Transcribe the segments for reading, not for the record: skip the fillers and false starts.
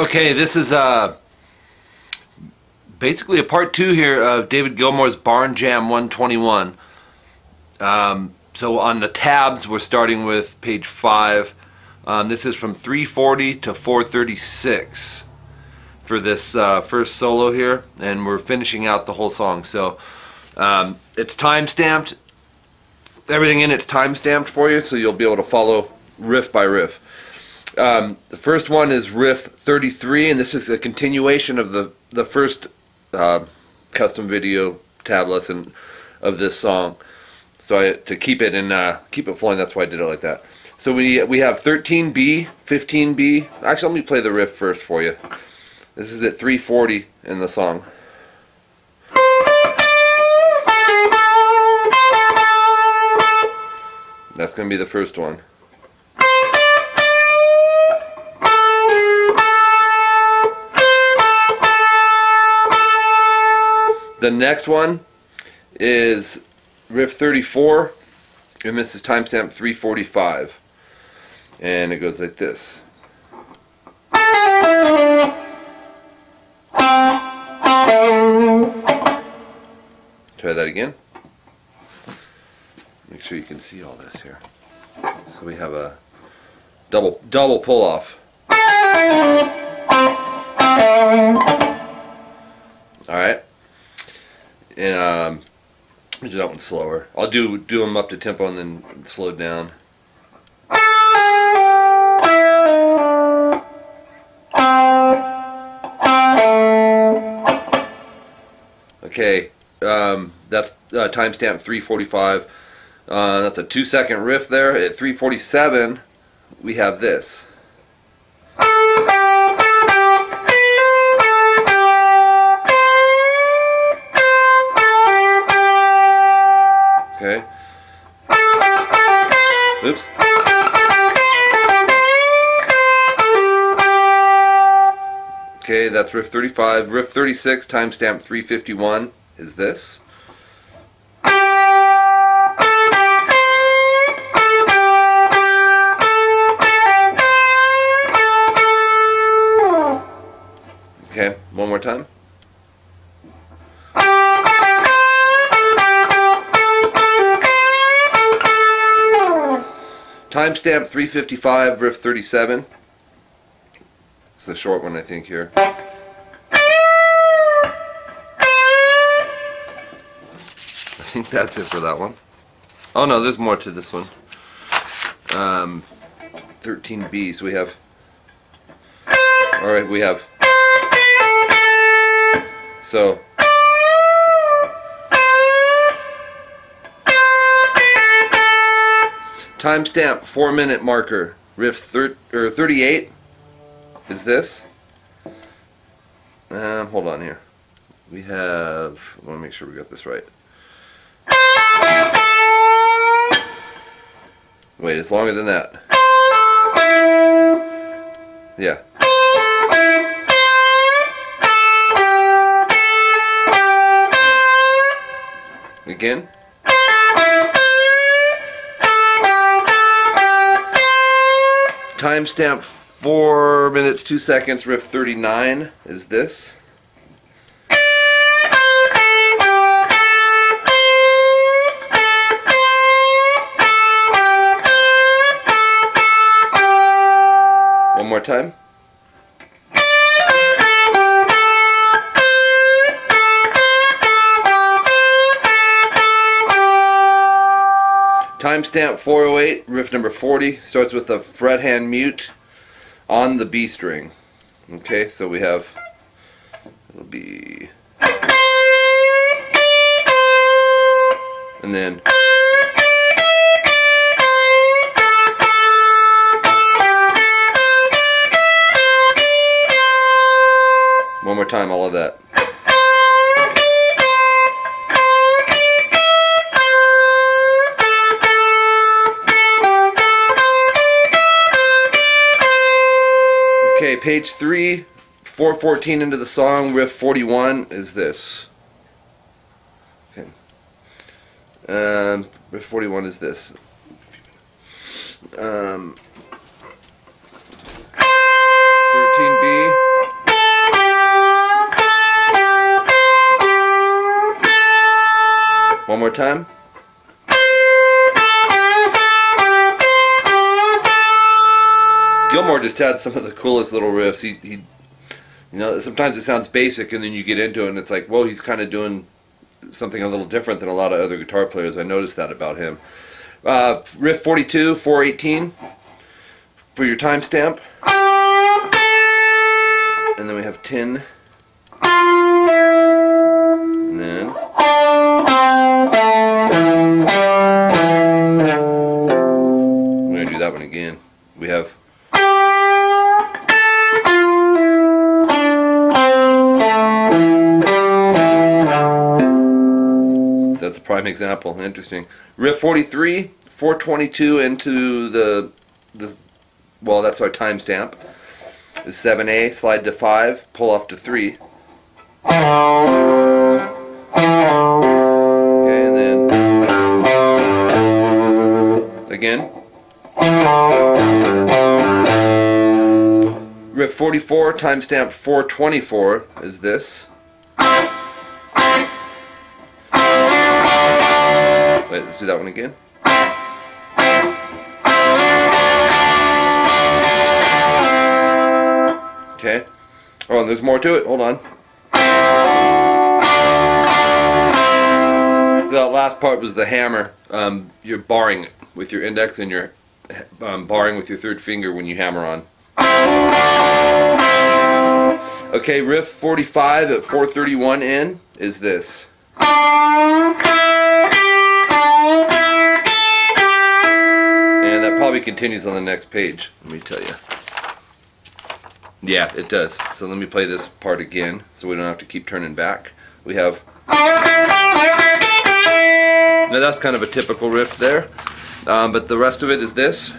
Okay, this is basically a part 2 here of David Gilmour's Barn Jam 121. So on the tabs, we're starting with page 5. This is from 340 to 436 for this first solo here, and we're finishing out the whole song. So it's time stamped. Everything in it's time stamped for you, so you'll be able to follow riff by riff. The first one is riff 33, and this is a continuation of the first custom video tab lesson of this song. So to keep it flowing, that's why I did it like that. So we have 13B, 15B. Actually, let me play the riff first for you. This is at 340 in the song. That's going to be the first one. The next one is riff 34, and this is timestamp 345, and it goes like this. Try that again. Make sure you can see all this here. So we have a double pull off. All right. And do that one slower. I'll do them up to tempo and then slow down. Okay, that's timestamp 345. That's a 2-second riff there. At 347, we have this. Okay. Oops. Okay, that's riff 35. Riff 36, timestamp 351, is this. Okay, one more time. Timestamp 355, riff 37. It's a short one, I think, here. I think that's it for that one. Oh no, there's more to this one. 13B, so we have... Alright, we have... So... Timestamp 4-minute marker, riff 38 is this. Hold on here. We have, I want to make sure we got this right. Wait, it's longer than that. Yeah. Again. Timestamp 4 minutes 2 seconds, riff 39 is this. One more time. Timestamp 408, riff number 40, starts with a fret hand mute on the B string. Okay, so we have, it'll be, and then, one more time, all of that. Okay, page 3, 414 into the song, riff 41 is this. Okay. Riff 41 is this. 13B. more time. Gilmour just had some of the coolest little riffs. He you know, sometimes it sounds basic and then you get into it and it's like, whoa, he's kind of doing something a little different than a lot of other guitar players. I noticed that about him. Riff 42, 418 for your timestamp. And then we have 10. And then I'm going to do that one again. We have that's a prime example. Interesting. Riff 43, 422 into the well, that's our timestamp. Is 7A, slide to 5, pull off to 3. Okay, and then again. Riff 44, timestamp 424 is this. Wait, let's do that one again. Okay. Oh, and there's more to it. Hold on. So that last part was the hammer. You're barring it with your index and you're barring with your third finger when you hammer on. Okay, riff 45 at 431 in is this. And that probably continues on the next page, let me tell you. Yeah, it does. So let me play this part again so we don't have to keep turning back. We have... Now that's kind of a typical riff there, but the rest of it is this.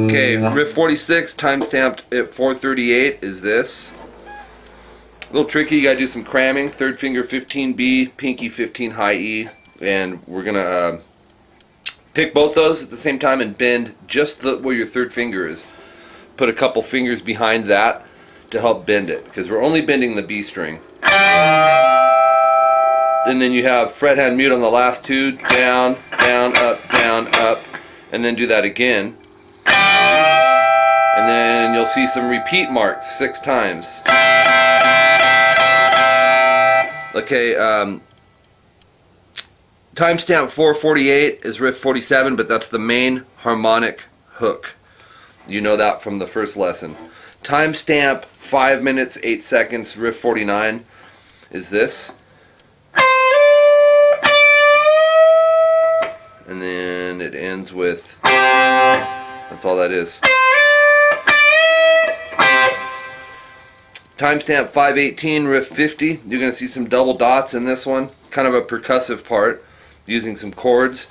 Okay, riff 46, timestamped at 438 is this. A little tricky, you gotta do some cramming. Third finger 15B, pinky 15 high E, and we're gonna pick both those at the same time and bend just where your third finger is. Put a couple fingers behind that to help bend it, because we're only bending the B string. And then you have fret hand mute on the last two, down, down, up, and then do that again. And then you'll see some repeat marks 6 times. Okay, timestamp 448 is riff 47, but that's the main harmonic hook. You know that from the first lesson. Timestamp 5 minutes 8 seconds, riff 49 is this. And then it ends with, that's all that is. Timestamp 518, riff 50. You're going to see some double dots in this one. Kind of a percussive part, using some chords.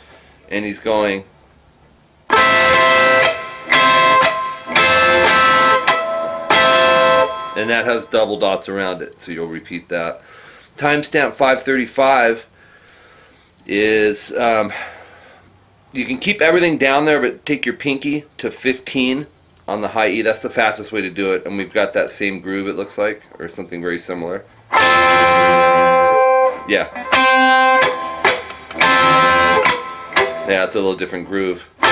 And he's going. And that has double dots around it, so you'll repeat that. Timestamp 535 is, you can keep everything down there, but take your pinky to 15 on the high E. That's the fastest way to do it, and we've got that same groove, it looks like, or something very similar. Yeah. Yeah, it's a little different groove. And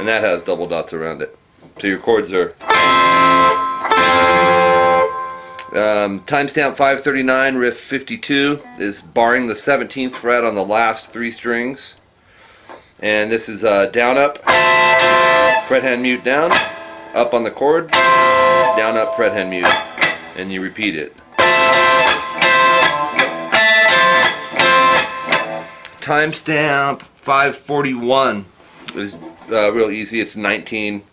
that has double dots around it. So your chords are... timestamp 539, riff 52 is barring the 17th fret on the last 3 strings. And this is down up, fret hand mute down, up on the chord, down up, fret hand mute, and you repeat it. Timestamp 541 is real easy. It's 19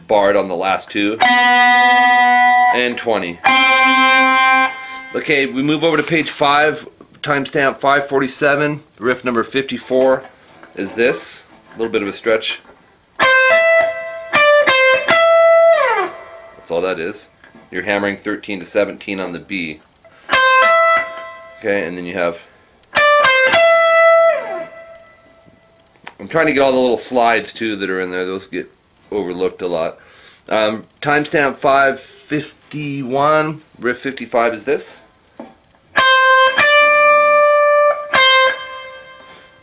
barred on the last 2 and 20. Okay, we move over to page 5, timestamp 547, riff number 54 is this. A little bit of a stretch. That's all that is. You're hammering 13 to 17 on the B. Okay, and then you have... I'm trying to get all the little slides too that are in there. Those get overlooked a lot. Timestamp 551, riff 55 is this.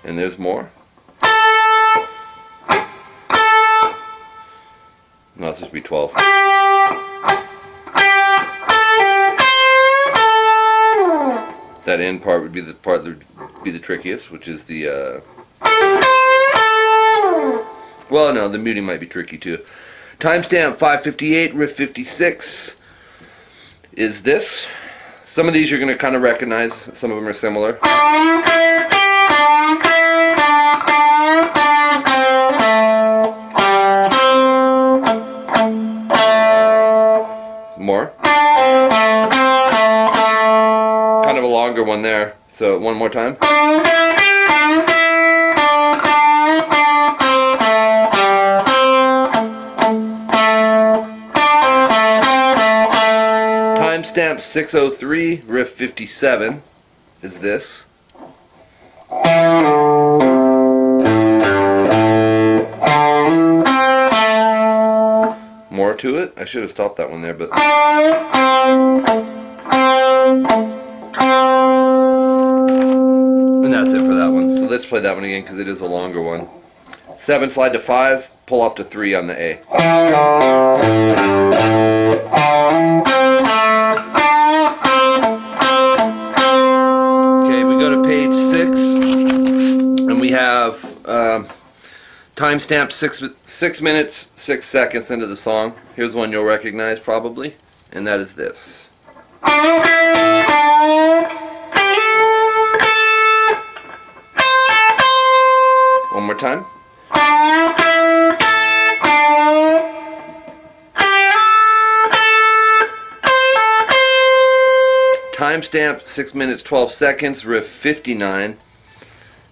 And there's more. No, it's supposed to be 12. That end part would be the part that would be the trickiest, which is the well, no, the muting might be tricky too. Timestamp 558, riff 56 is this. Some of these you're going to kind of recognize, some of them are similar. More. Kind of a longer one there, so one more time. Timestamp 603, riff 57 is this. More to it. I should have stopped that one there, but and that's it for that one. So let's play that one again because it is a longer one. 7 slide to 5, pull off to 3 on the A. We have timestamp 6 minutes 6 seconds into the song. Here's one you'll recognize probably, and that is this. One more time. Timestamp 6 minutes 12 seconds, riff 59.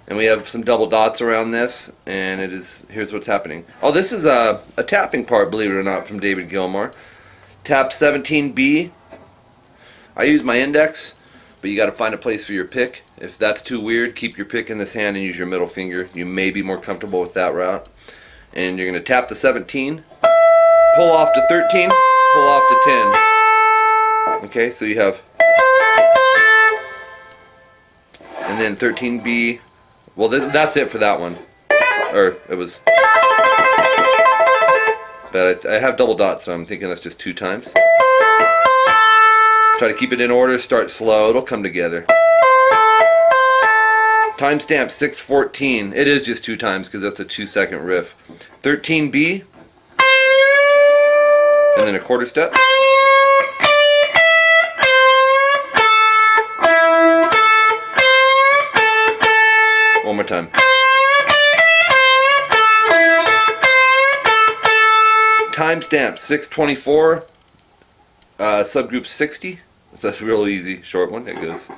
And we have some double dots around this, and it is, here's what's happening. Oh, this is a tapping part, believe it or not, from David Gilmour. Tap 17B. I use my index, but you got to find a place for your pick. If that's too weird, keep your pick in this hand and use your middle finger. You may be more comfortable with that route. And you're going to tap the 17, pull off to 13, pull off to 10. Okay, so you have, and then 13B. Well, that's it for that one. Or, it was... But I have double dots, so I'm thinking that's just 2 times. Try to keep it in order, start slow, it'll come together. Timestamp 614. It is just 2 times because that's a 2-second riff. 13B. And then a quarter step. One more time. Timestamp 624, subgroup 60. So that's a real easy short one. It goes.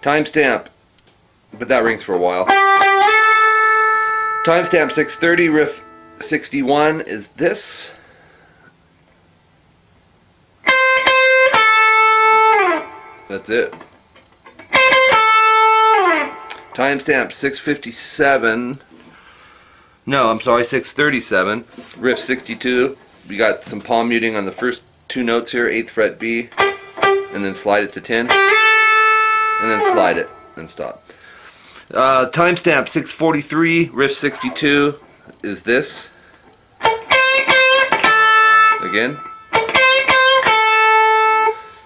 Timestamp, but that rings for a while. Timestamp 630, riff 61 is this. That's it. Timestamp 657. No, I'm sorry, 637. Riff 62. We got some palm muting on the first 2 notes here, 8th fret B, and then slide it to 10, and then slide it and stop. Timestamp 643, riff 62 is this. Again.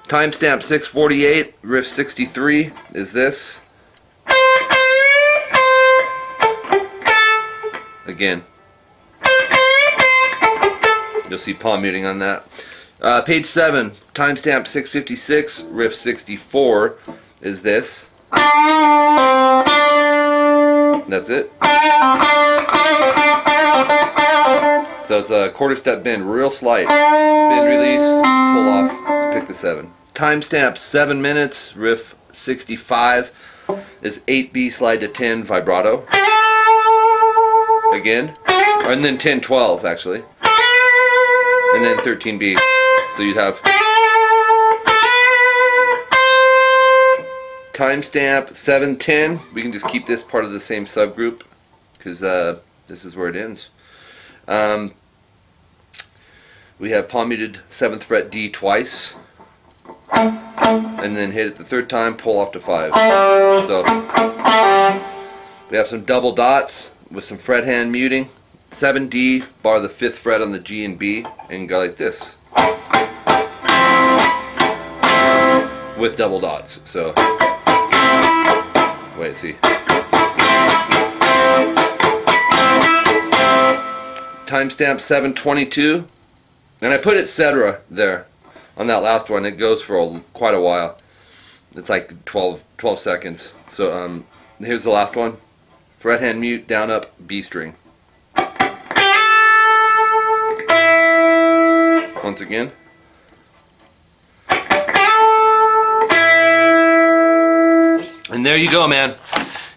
Timestamp 648, riff 63 is this. Again. You'll see palm muting on that. Page 7, timestamp 656, riff 64 is this. That's it. So it's a quarter step bend, real slight. Bend, release, pull off, pick the 7. Timestamp 7 minutes, riff 65 is 8B, slide to 10, vibrato. Again. And then 10-12 actually. And then 13B. So you'd have timestamp 710. We can just keep this part of the same subgroup because this is where it ends. We have palm muted 7th fret D twice, and then hit it the 3rd time, pull off to 5. So we have some double dots with some fret hand muting. 7D, bar the 5th fret on the G and B, and go like this with double dots. So wait, see. Timestamp 7:22, and I put etc. there on that last one. It goes for quite a while. It's like 12 seconds. So here's the last one. Fret hand mute, down up, B string. Once again. And there you go, man.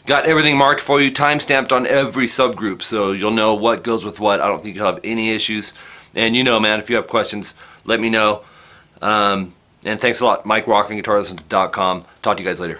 Got everything marked for you, time-stamped on every subgroup, so you'll know what goes with what. I don't think you'll have any issues. And you know, man, if you have questions, let me know. And thanks a lot. Mike, rockinguitarlessons.com. Talk to you guys later.